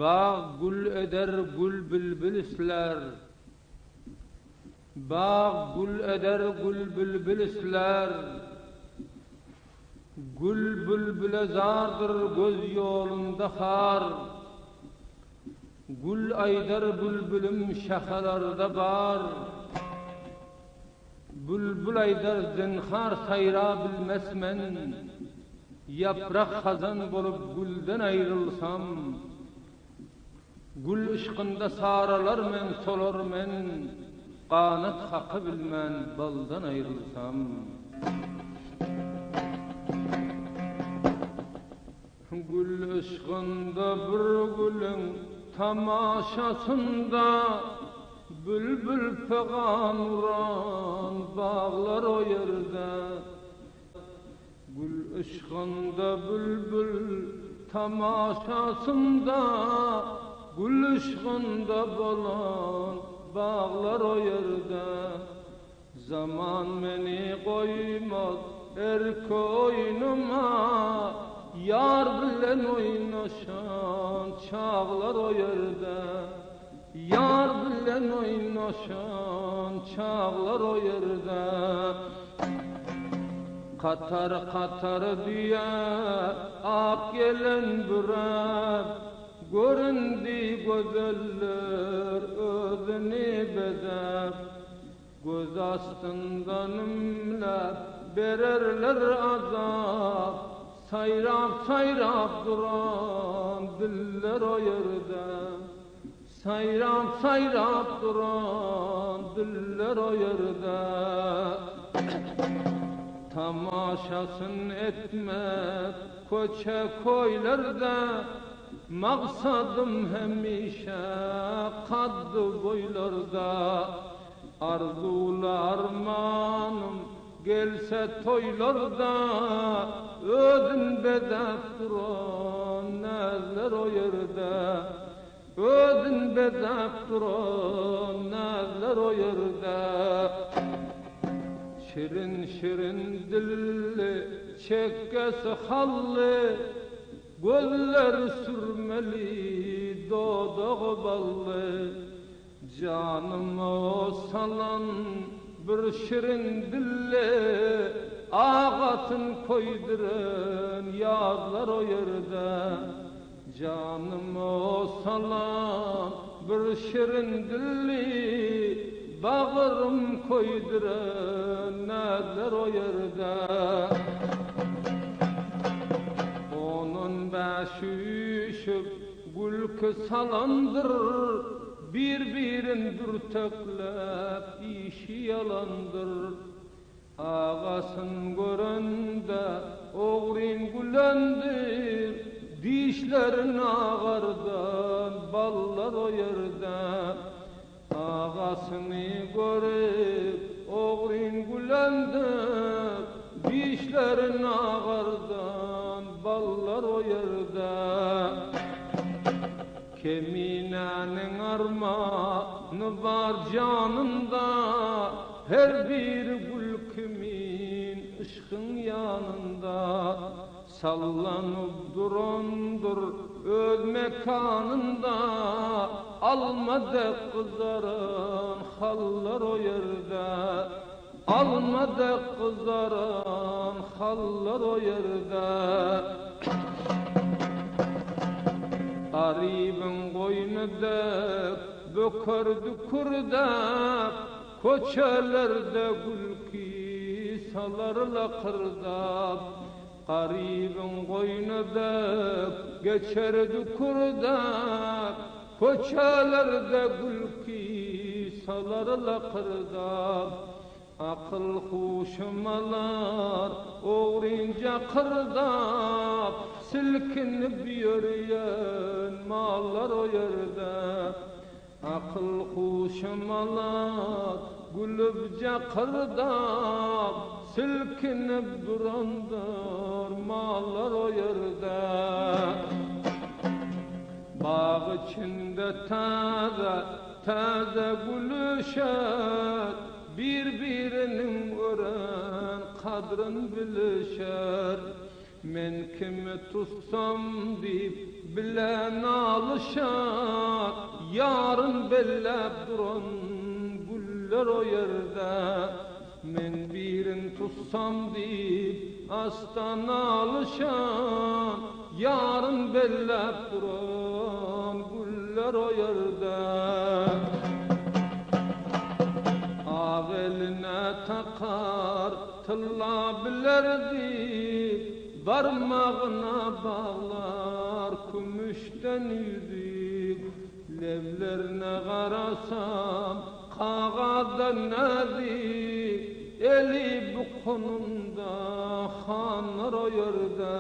Bağ gül eder gül bülbül isler. Bağ gül eder gül bülbül isler. Gül bülbüle zardır göz yolunda har. Gül aydar bülbülüm şahalarda bar. Bülbül aydar zinhar sayra bilmesmen. Yaprak hazan bolup gülden ayrılsam. Gül ışkında saralar men solar men. Qanat haqqı bilmen baldan ayrılsam. Gül ışkında bir gülün tamaşasında bülbül pegan uran bağlar o yerde. Gül ışkında bülbül tamaşasında gül ışkında bolan bağlar o yerde. Zaman beni koymaz er koynuma, yar bilen oynaşan çağlar o yerde. Yar bilen oynaşan çağlar o yerde. Katar katar diye ak gelen bürep, göründü gözeller özünü bedep. Göz astından ümlep bererler azap, sayrap sayrap duran diller o yerde. Sayrap sayrap duran diller o yerde. Tamaşasın etmez koça koylarda, maksadım hemişe kaddı boylarda. Arzulu armanım gelse toylarda, ödün bedep duran nezler o yerde. Ödün bedep duran nezler o yerde. Şirin şirin dilli çekkesi hallı, gözler sürmeli dodağı ballı. Canıma salan bir şirin dilli, ağasın koyduran yazlar o yerde. Canıma salan bir şirin dilli, bağırım koyduran nezler o yerde. Onun başı üşüp gülkü salandır, birbirin dürteklep işi yalandır. Ağasın görende oğrin gülendir, dişlerin ağardan ballar o yerde. Ağasını görüp oğrin gülendir, dişlerin ağardan ballar o yerde. Keminenin armanı var canında, her bir gül kimin ışkın yanında. Sallanıp durandır öz mekanında, almadı kızaran hallar o yerde. Almadı kızaran hallar o yerde. Garibin koynunda bökürdü kurdap, koçelerde gülki salarla kırdap. Garibin koynunda geçerdi kurdap, koçelerde gülki salarla kırdap. Akıl huşumalar oğrinca kırdap, silkinip yürüyen mallar o yerde. Akıl huşumalar gülüpce kırdap, silkinip durandır mallar o yerde. Bağ içinde taze taze gülüşer, birbirinin ören kadrın bilişer. Men kimi tutsam dip bilen alışar, yarın bellep duran güller o yerde. Men birin tutsam dip astan alışar, yarın bellep duran güller o yerde. Ağeline takar tılla bilerdi, barmağına bağlar kümüşten yüzük. Levlerine karasam kağada nazik, eli bu konumda hanır o yerde.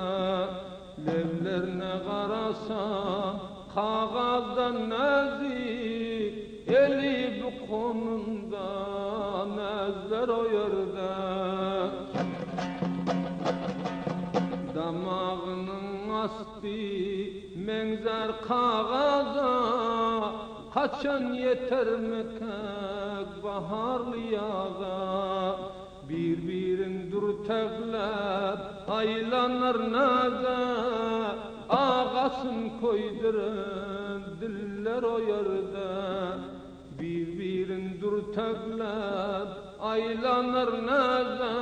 Levlerine karasam kağada nazik, eli bu konumda nazlar o yerde. Damağının astı menzer kağaza, kaçan yeter mekek baharlı yaza. Birbirin dürteklep aylanır naza, ağasın koyduran diller o yerde. Birbirin dürteklep aylanır naza,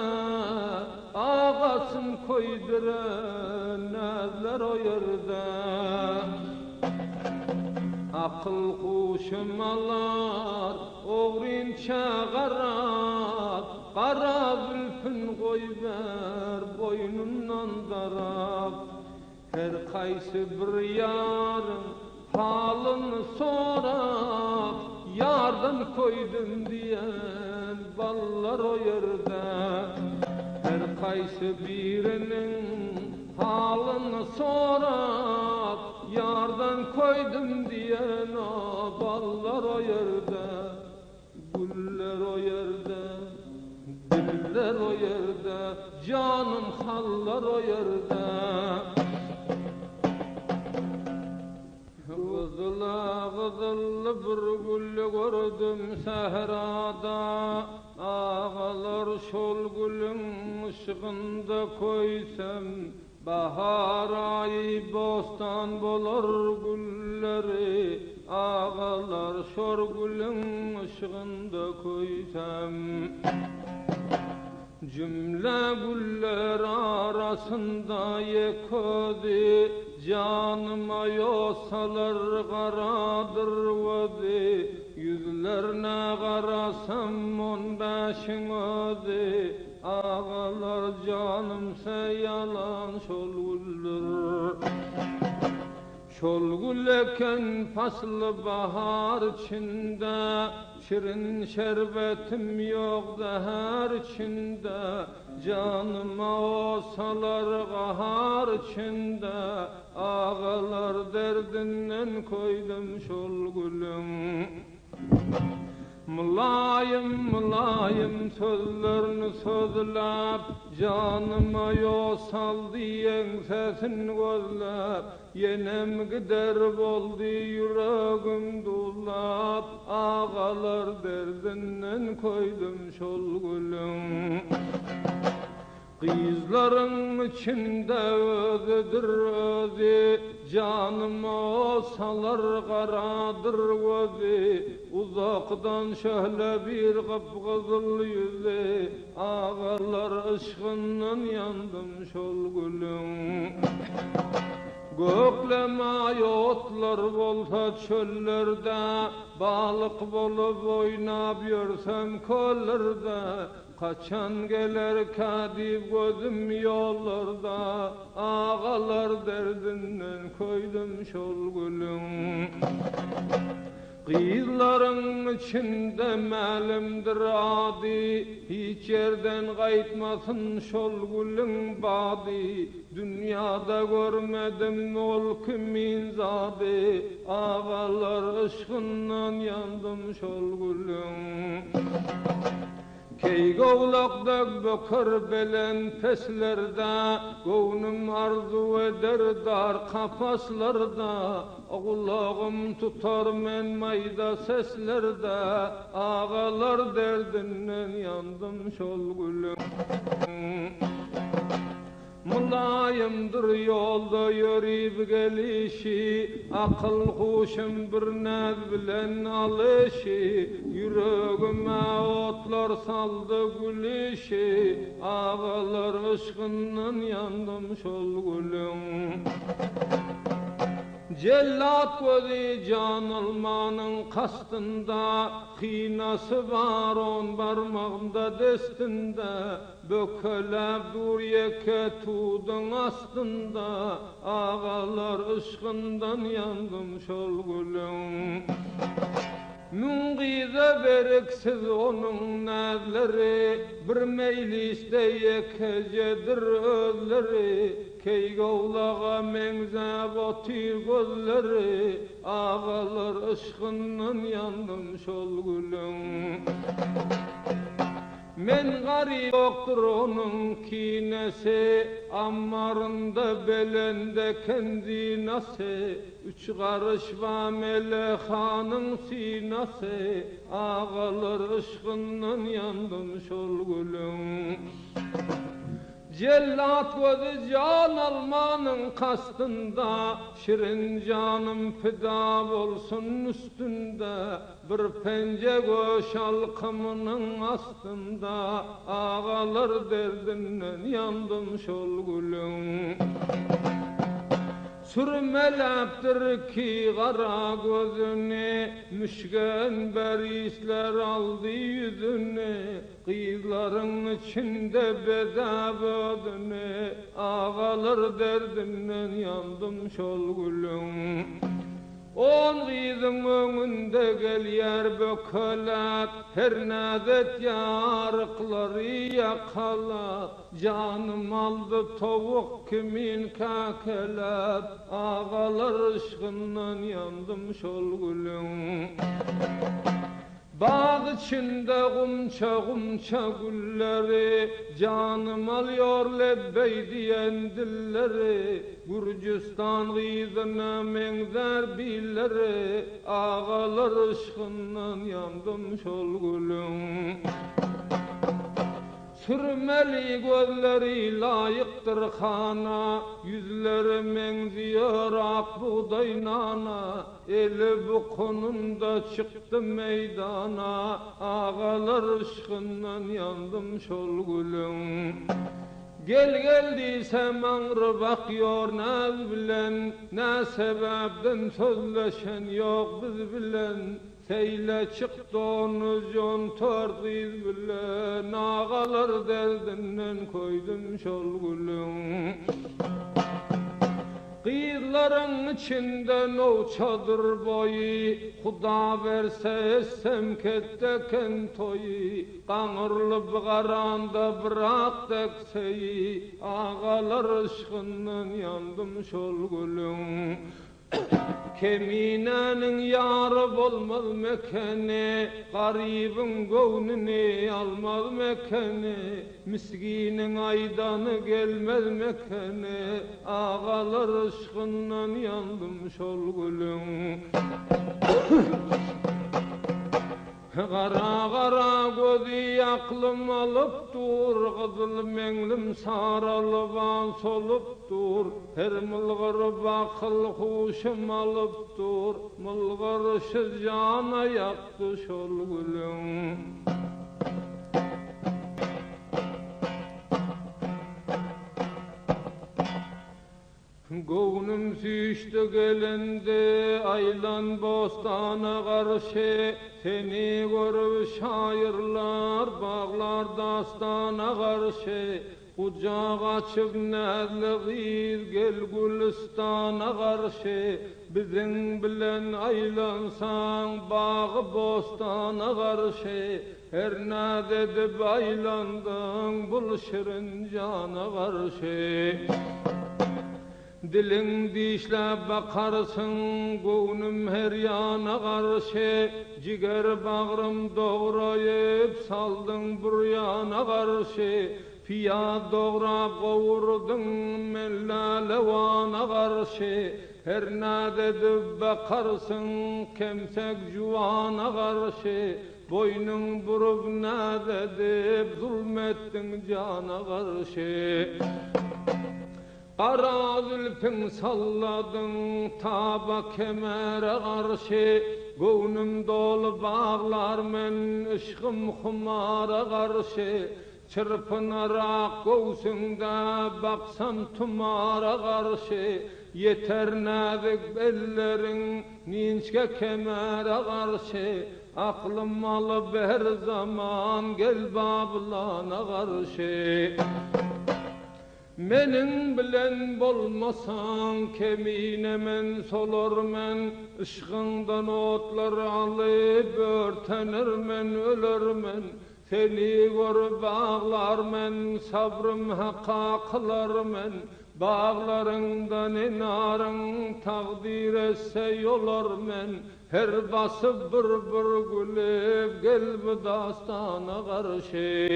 ağasın koyduran nazlar o yerde. Akıl kuşum alar, oğrin çağarar, kara zülfün koy ver boynundan darab. Her kaysı bir yarın halını sorar, yardan koydum diyen ballar o yerde. Her kaysı birinin halını sorar, yardan koydum diyen o ballar o yerde. Güller o yerde, diller o yerde, canım hallar o yerde. Kızıla kızıllı bir gül gördüm sehrada, ağalar şol gülün ışığında koysam, bahar ayı bostan bulur gülleri, ağalar şor gülün ışığında koysam. Cümle güller arasında yekodi, canıma yosalar karadır vadi. Yüzlerine karasam 15'in ödi, ağalar canımsa yalan şol güller. Şol gül eken faslı bahar içinde, şirin şerbetim yok zehar içinde. Canıma olsalar kahar içinde, ağalar derdinden koydum şol gülüm. Mülayim mülayim sözlerini sözlep, canıma yosal diyen sesin gözlep. Yenem gider boldu yüreğim dulap, ağalar derdinden koydum şol gülüm. Kızların içinde özüdür özü, canıma olsalar karadır gözü. Uzaktan şöyle bir kıpkızıl yüzü, ağalar ışkından yandım şol gülüm. Gökleme otlar olsa çöllerde, balık bolup oynap yörsem kollerde. Kaçan geler kadip gözüm yollarda, ağalar derdinden koydum şol gülüm. Kızların içinde melimdir adi, hiç yerden kaytmasın şol gülün badi. Dünyada görmedim ol kimin zadi, ağalar ışkından yandım şol gülün. Keygovlakdak bökür belen peslerde, gönlüm arzu eder dar kafaslarda. Kulağım tutar men mayda seslerde, ağalar derdinden yandım şol gülüm. mulayimdir yolda yürüyüp gelişi, akıl huşum bir naz bilen alışı, yüreğime otlar saldı gülüşi, ağalar ışkından yandım şol gülüm. Cellat gözü can almanın kastında, kıynası var on parmağımda destinde, bökelep dur yeke tuğdun astında, ağalar ışkından yandım şol gülüm. Müngize bereksiz onun nazları, bir mecliste yekecedir özleri, keygavlağa mengzab otir gözleri, ağalar ışkından yandım şol gülüm. Men garip yoktur onun kinesi, ammarında belende kendi nası, üç karış va melehanın sinası, ağalar ışkından yandım şol gülüm. Cellat gözü can almanın kastında, şirin canım fida olsun üstünde, bir pence göş halkımının astında, ağalar derdinden yandım şol gülüm. Sürmeleptir ki kara gözünü, müşken berisler aldı yüzünü, kızların içinde bedab ödünü, ağalar derdinden yandım şol gülüm. On kızın önünde gel yer bökelat, her nadet yarıkları yakalat, canım aldı tavuk kimin kakelat, ağalar ışkından yandım şol gülüm. Bağ içinde gumça gumça gülleri, canım alıyor lebbey diyen dilleri, Gürcistan kızına mengzer billeri, ağalar ışkından yandım şol gülüm. Sürmeli gözleri layıktır khana, yüzleri menziyor ak buğday nana, eli bu konumda çıktı meydana, ağalar ışkından yandım şol gülüm. Gel gel diysem ağrı bakıyor naz bilen, ne sebepten sözleşen yok biz bilen, seyle çıktı onu jontor kız bilen, ağalar derdinden koydum şol gülüm. Kızların içinde no çadır boyu, Huda verse essem ketteken toyu, Kanırlı bir karanda bırak tekseyi, ağalar ışkından yandım şol gülüm. Keminenin yarı olmaz mekeni, garibin gönlünü almaz mekeni, miskinin aydanı gelmez mekeni, ağalar ışkından yandım şol gülüm. Kara kara gözü aklım alıp dur, kızıl menglim saralıp an solup dur, her mılgır bakıl huşum alıp dur, mılgırışız cana yaktı şol gülüm. Gönlüm süçtü gelindi aylan bostana karşı, seni görüp şairlar bağlar dastana karşı, kucak açıp nazlı kız gel Gülistana karşı, bizim bilen aylansan bağı bostana karşı, her naz edip aylandın bul şirin cana karşı. Dilin dişle bakarsın gönlüm her yana karşı, ciger bağrım doğrayıp saldın bur yana karşı, fiyat doğrap kavurdun mella levana karşı, her ne dedip bakarsın kemsek cuvana karşı, boynun burup ne dedip zulmettin cana karşı. Qara zülfün salladın taba kemere karşı, göwnüm dolu bağlar men ışkım humara karşı. Çırpınarak göğsünde baksam tumara karşı, yeter nazik ellerin ninçke kemere karşı. Aklım alıp her zaman gel Babılana karşı. Menin bilen bolmasan kemine men solar men, ışkından otlar alıp örtenir men ölür men. Seni gör bağlar men, sabrım hakka kılar men. Bağlarından inarın takdir etse yolar men. Her basıp bir gülüp gel bu dastana karşı.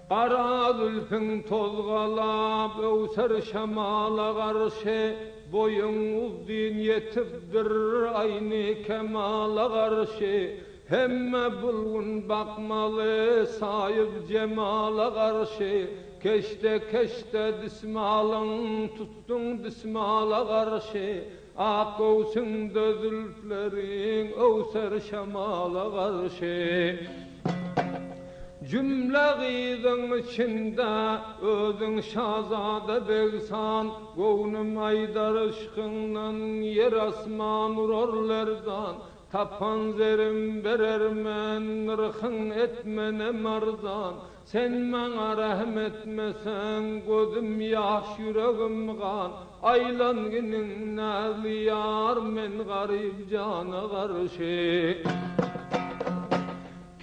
Qara zülfün tozgalap öwser şamala karşı, boyun uzdin yetipdir aynı kemala karşı. Hemme bulgun bakmalı sayıp cemala karşı, keşte keşte dismalın tuttun dismala karşı. Ak göğsünde zülflerin öwser şamala karşı. Cümle gıydın içinde özün şazade begsan, göwnüm aydar ışkından yer asman urorlerdan. Tapan zerim berermen, rıhın etmene marzan. Sen bana rahmetmesen, gözüm yaş yüreğim kan. Aylan günün nazlı yar, men garip cana karşı.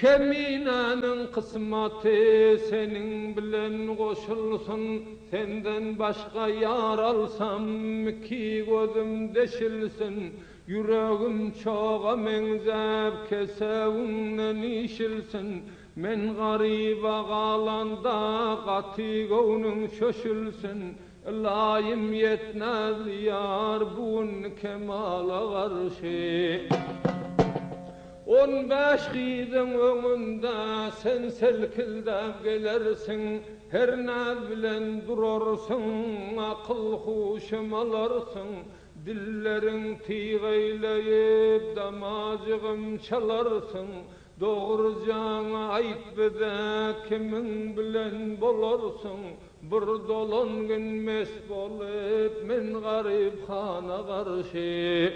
Keminenin kısmeti senin bilen koşulsun, senden başka yar alsam ki gözüm deşilsin. Yüreğim çoğa menzep kesevimden işilsin. Men gariba qalanda qati göwnüm şöşülsün. Layım yetmez yar bugün kemala karşı. 15 gidin önünde sen selkildep gelersin. Her naz bilen durursun, akıl huşum alarsın. Dillerin tiğeyleyip damacığım çalarsın. Doğrucana ayt bize kimin bilen bolarsun. Bir dolan gün mest bolup men garip hana karşı.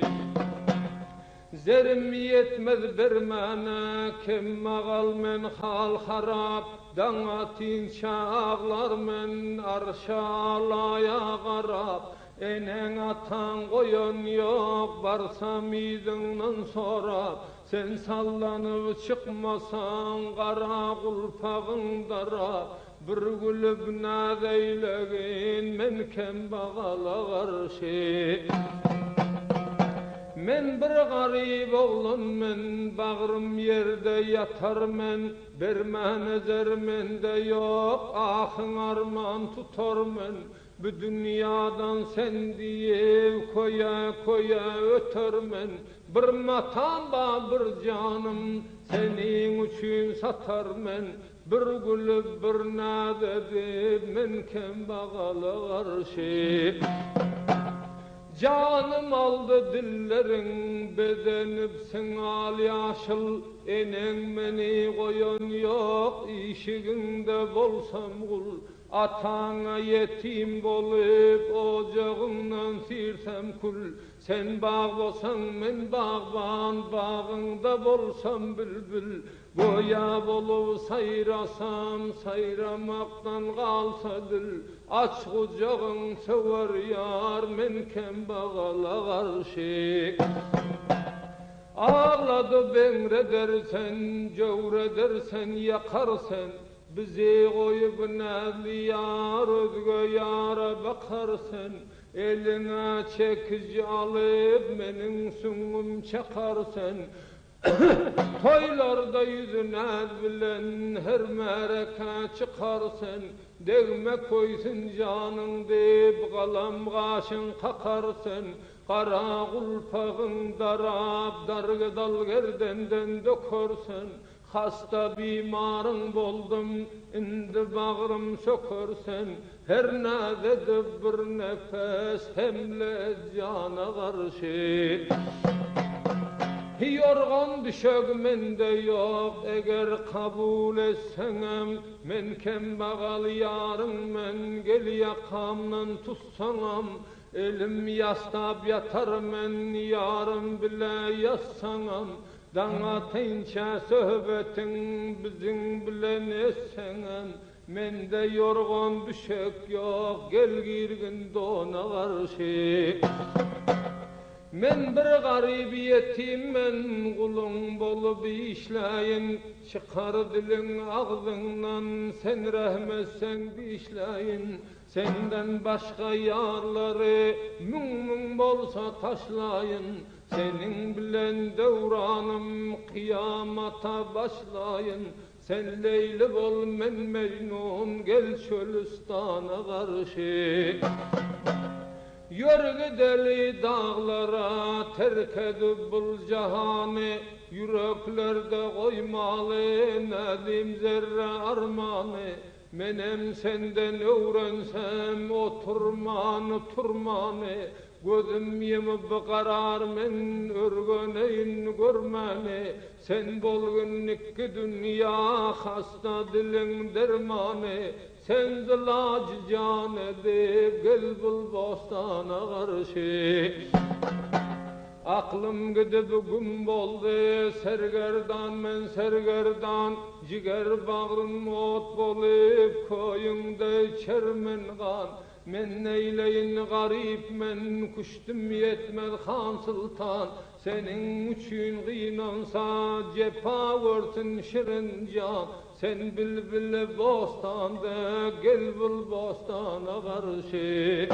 Zerim yetmez bermana kim magal men hal harap. Danatin çağlar men arşalaya garap. Enen atan koyan yok barsam izinden sonra. Sen sallanıp çıkmasan kara kulpağın dara. Bir gülüp naz eylegin men kembagala karşı. Men bir garip oğlun men, bağrım yerde yatar men. Berme nezer mende yok, ahın arman tutar men. Bu dünyadan sen diye koya koya öter men. Bir matan bir canım senin üçün satar men. Bir gülüp bir naz edip men kembagala karşı. Canım aldı dillerin bedenipsin al yaşıl. Enen meni koyan yok işiginde bolsam kul. Atana yetim bolup ocağından sirsem kul. Sen bağ bolsan men bağban, bağında bolsam bülbül. Goya bolup sayrasam sayramaktan kalsa dil. Aç kucağın sever yar men kembagala karşı. Ağladı bengredersen, cövredersen, yakarsen. Bizi koyup nazlı yar özgö yara bakarsen. Eline çekici alıp menin süngüm çakarsen. Toylarda yüzüne bilen her mereka çıkarsen. Degme koysun canın deyip kalam kaşın kakarsen. Kara kulpağın darap dargıdal gerdenden dökersen. Hasta bimarın boldum indi bağrım sökersen, her nadede bir nefes hemle cana karşı. Yorgan düşök mende yok, eğer kabul etsenem, men kembagal yarın men gel yakamdan tutsanam, elim yastab yatar men yarın bile yassanam, dana teynçe söhbetin bizim bilen etsenem, mende yorgan düşök yok, gel girgin dona karşı. Men bir garip yetim men kulun bolup işleyin, çıkar dilin ağzından sen rahmetsen işleyin, senden başka yarları mün bolsa taşlayın, senin bilen devranım kıyamata başlayın, sen Leyli bol men Mecnun gel Çölüstan'a karşı. Yörgü deli dağlara terk edip bul cahanı, yüreklerde koymalı nedim zerre armanı. Menem senden öğrensem oturmanı turmanı, gözüm yemip karar men örgöneyin görmeni. Sen bolgunlikki dünya hasta dilin dermanı, sen zılac can edip gel bul bostana karşı. Aklım gidip gün boldu sergerdan men sergerdan, ciger bağrım ot bolup koyunda çermen kan. Men neyleyin garip men kuştum yetmez Han Sultan, senin üçün kıynansa cepa versin şirin can. Sen bilbil bostanda gel bul bostana karşı.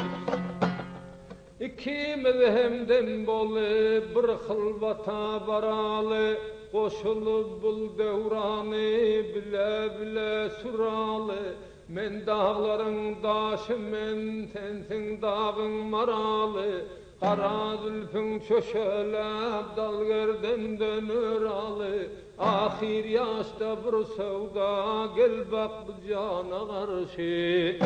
İkimiz hemden bolup bir hılvata baralı, koşulup bul devranı bile bile suralı. Men dağların daşı men sensin dağın maralı, kara zülfün çöşelep dalgerden dönür alı. Ahir yaşta bir sevda gel bak bu cana karşı.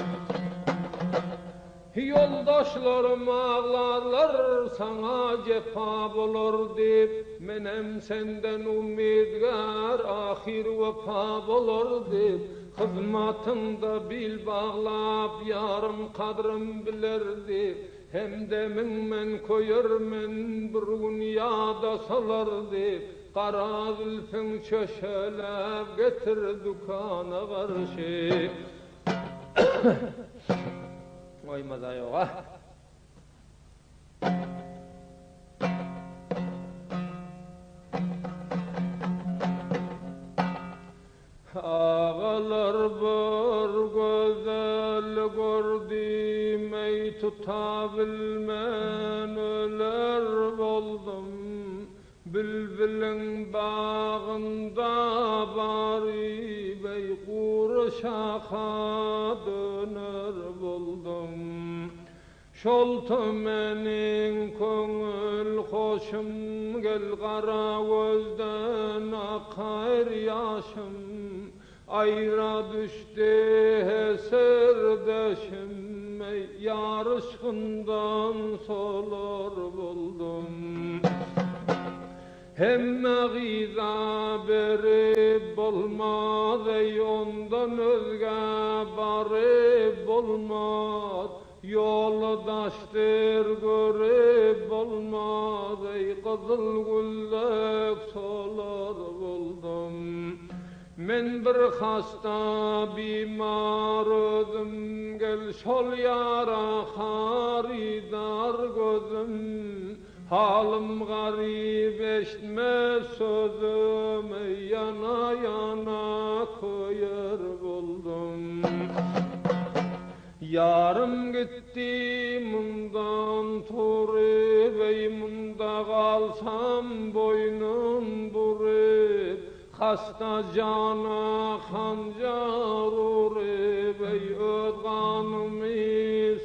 Yoldaşlarım ağlarlar sana cefa bulur dip, menem senden umidgar ahir vefa bulur dip. Hizmatında bil bağlap yarım kadrım bilerdi, hem de men koyur men bir dünyada salardı. Kara zülfün çöşelep getir dükana karşı. Oymada yok ha. Ağalar bir güzel gördüm, ey tutabilmen öler oldum. Bülbülün bağında bari bey kurşağa döner buldum. Şoltu menin köngül hoşum, gel kara gözden akar yaşım. Ayra düştü serdeşim, ey yarışkından solar buldum. Hemme gıza berip olmaz, ey ondan özge barip olmaz. Yoldaştır görüp olmaz, ey kızıl güllek solar buldum. Men bir hasta bimar özüm, gel şol yara haridar gözüm. Halim garip eşitmez sözüm, yana yana koyar buldum. Yarım gitti mundan turib, ey munda kalsam boynum burib. Hasta cana hancar urib, ey özganımı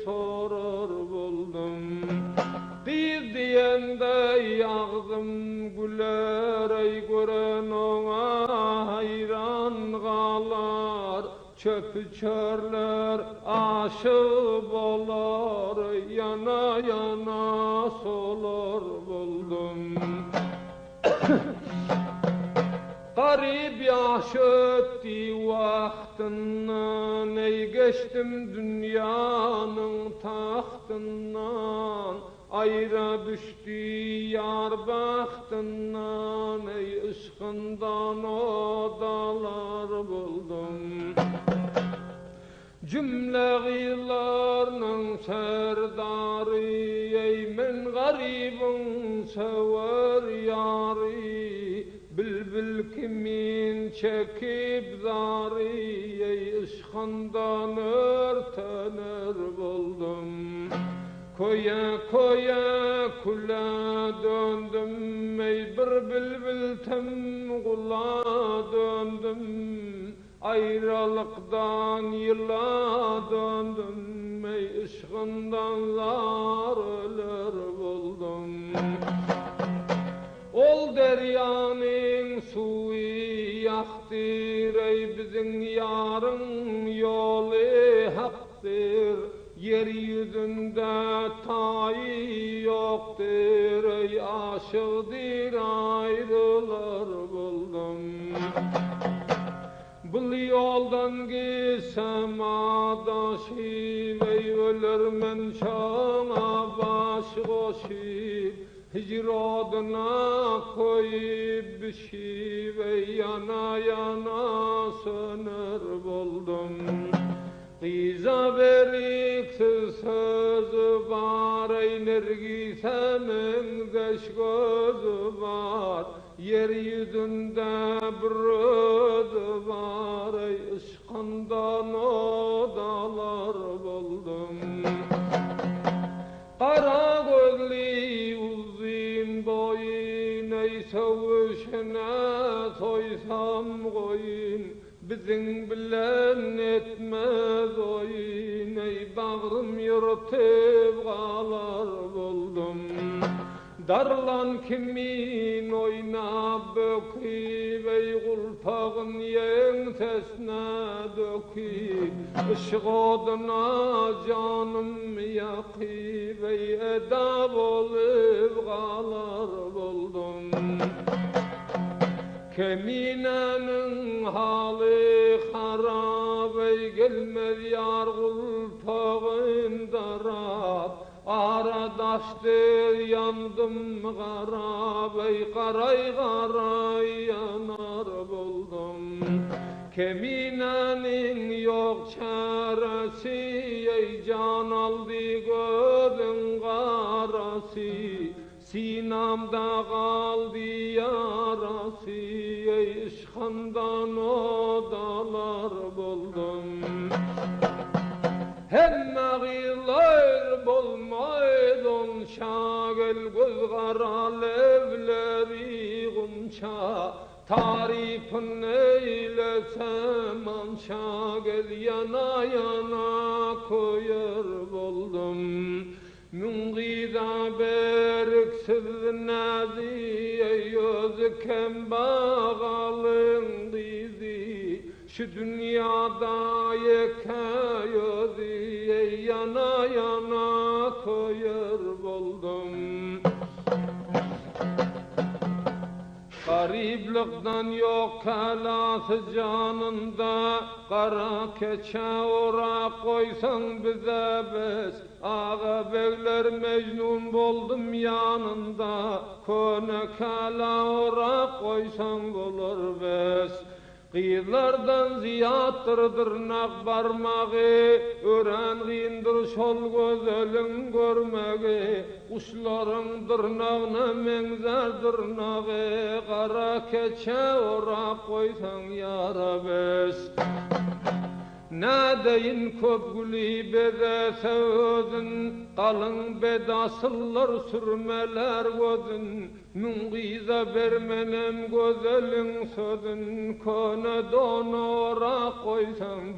sorar buldum. Bir diyende yağdım güler, ey gören ona hayran kalar. çöpü çörler aşık olar, yana yana solar buldum. Garip yaş ötti vaktinden, ey geçtim dünyanın tahtından. Ayra düştü yar bahtından, ey ışkından odalar buldum. Cümle gıylarının serdarı, ey men garibin sever yari. Bülbül kimin çekip zari, ey ışkından örtener buldum. Koya koya kula döndüm, ey bir bülbül tem kula döndüm. Ayrılıktan yıla döndüm, ey ışkından zar ölür buldum. Ol deryanın suyu yaktır, ey bizim yarın yolu haktır. Yeryüzünde tayı yoktur, ey aşıktır ayrılır buldum. Bu yoldan gitsem adaşım, ey ölürmen çana baş koşup. Hicradına koyup bişip, ey yana yana söner buldum. Kıza beriksiz sözü var, ey nergisemin deş gözü var. Yeryüzünde bir özü var, ey ışkından odalar buldum. Kara gözlü uzun boyun, ey sevişine soysam koyun. Bizim bilen etmez oyun, ey bağrım yırtıp kalar buldum. Darlan kimin oynap böküp, ey kulpağın yensesine döküp. Işık oduna canım yakıp, ey edab olup kalar buldum. Keminenin hali harap, ey gelmez yar kulpağın darap. Aradaştır yandım garab, ey karay karay yanar buldum. Keminenin yok çaresi, ey can aldı gözün karası. Sinamda kaldı yarası, ey ışkından odalar buldum. Hemme gıylar bulmaydın şagel, göz kara levleri gumça. Tarifin eylesem anşagel, yana yana koyar buldum. Müngida beriksiz nazi, ey özü kembağalın dizi. Şu dünyada yekâyözi, ey yana yana koyar buldum. Gariplikten yok kalası canında, kara keçe ora koysan bize bes. Ağa beyler mecnun buldum yanında, kone kala ora koysan bulur bes. Kıyılardan ziyattır dırnak barmağı, ören giyindir şol gözölün görmeği. Kuşların dırnağına menzer dırnağı, kara keçe ora koysan yara bes. Ne deyin köp gülü bede sevdin, kalın bedasıllar sürmeler gözün. Müngıza vermenem gözelin sözün, kone donora koysan